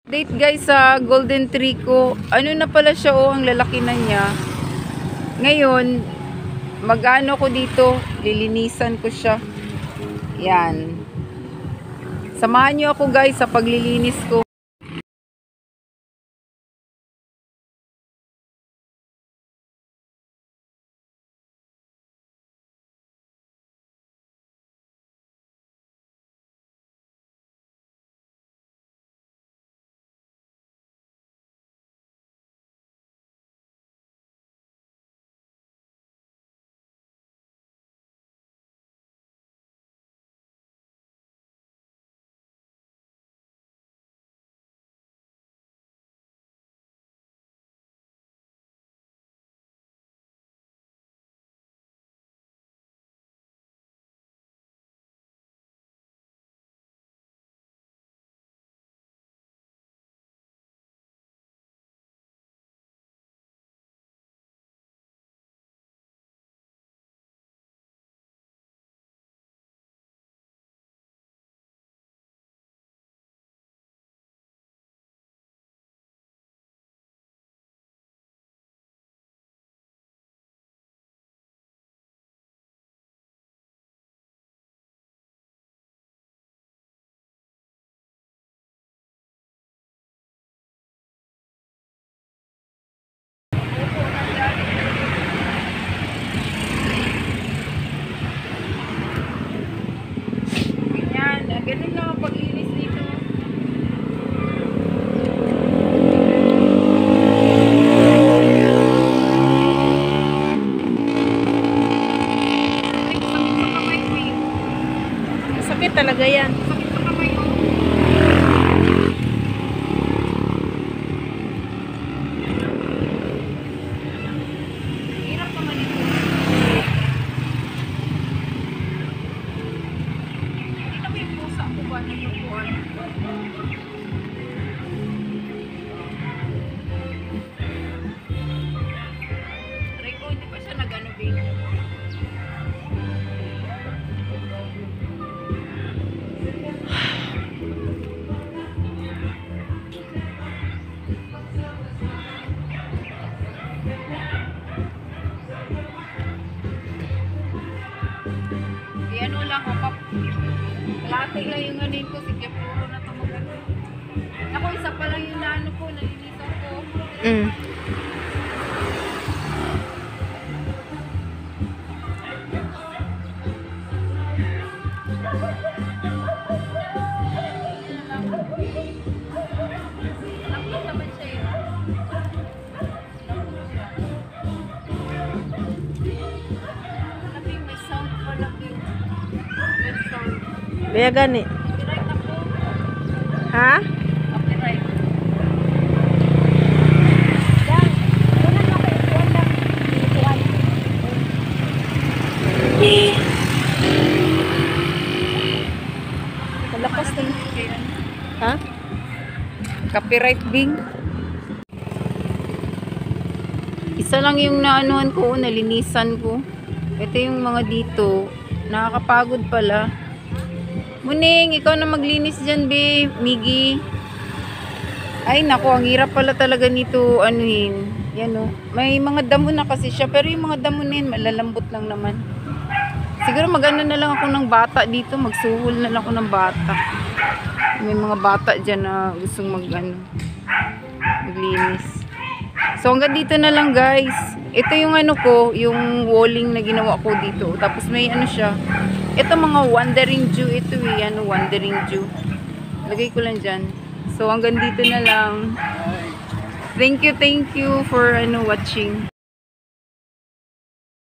Date guys sa golden tree ko. Ano na pala siya, oh, ang lalaki na niya. Ngayon, mag-ano ko dito, lilinisan ko siya. Yan. Samahan niyo ako guys sa paglilinis ko. Ganun lang ang paglinis dito. Sakit talaga yan. Sakit sa kamay ko. Hirap naman ito. Rico, hindi pa siya nag-ano big. Ano lang ako, kalahati lang yung anin ko, sige puro na ito magano. Ako, isa pa lang yung naano ko, nalinisan ko. Nakita naman siya yun. May sound pa lang yun. Kaya gani. Copyright ako. Ha? Copyright. Malakas din. Ha? Copyright bing. Isa lang yung naanuhan ko, nalinisan ko. Ito yung mga dito. Nakakapagod pala. Muning, ikaw na maglinis dyan, be. Miggy. Ay, nako, ang hirap pala talaga nito, anuhin. Yan, o. May mga damo na kasi siya, pero yung mga damo na yun, malalambot lang naman. Siguro mag-ano na lang ako ng bata dito, magsuhol na lang ako ng bata. May mga bata dyan na gustong maglinis. So, hanggang dito na lang, guys. Ito yung ano ko, yung walling na ginawa ko dito. Tapos may ano siya. Ito mga wandering Jew. Ito wandering Jew. Lagay ko lang dyan. So, hanggang dito na lang. Thank you for watching.